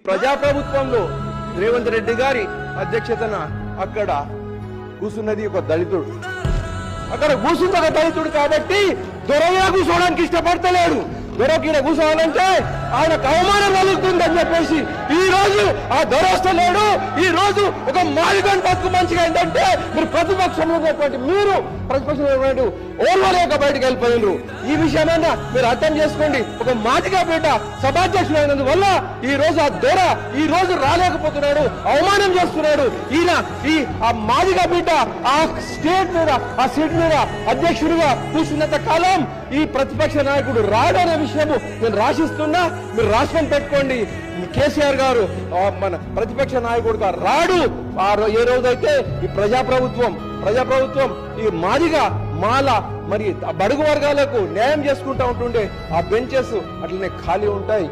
ప్రజాప్రభుత్వంలో రేవంత్ రెడ్డి గారి అధ్యక్షతన అక్కడ కూర్చున్నది ఒక దళితుడు. అక్కడ కూర్చుంది ఒక దళితుడు కాబట్టి దొరగా కూర్చోవడానికి ఇష్టపడతలేడు. దొరకీడ కూర్చోవాలంటే ఆయనకు అవమానం కలుగుతుందని చెప్పేసి ఈ రోజు ఆ దొర వస్తలేడు. ఈ రోజు ఒక మాదిగని బతుకు మంచిగా ఏంటంటే మీరు ప్రతిపక్షంలో ఉన్నటువంటి మీరు ప్రతిపక్షంలో ఓర్వలేక బయటకు వెళ్ళిపోయినరు. ఈ విషయమైనా మీరు అర్థం చేసుకోండి. ఒక మాదిగా బిడ్డ సభాధ్యక్షుడు అయినందువల్ల ఈ రోజు ఆ దొర ఈ రోజు రాలేకపోతున్నాడు, అవమానం చేస్తున్నాడు. ఈయన ఆ మాదిగా బిడ్డ ఆ స్టేట్ మీద ఆ సీట్ మీద అధ్యక్షుడిగా కూర్చున్నంత కాలం ఈ ప్రతిపక్ష నాయకుడు రాడనే విషయము నేను రాసిస్తున్నా. మీరు రాష్ట్రం పెట్టుకోండి. కేసీఆర్ గారు మన ప్రతిపక్ష నాయకుడుగా రాడు. ఏ రోజైతే ఈ ప్రజాప్రభుత్వం ఈ మాదిగా మాల మరి బడుగు వర్గాలకు న్యాయం చేసుకుంటూ ఉంటుండే ఆ బెంచెస్ అట్లనే ఖాళీ ఉంటాయి.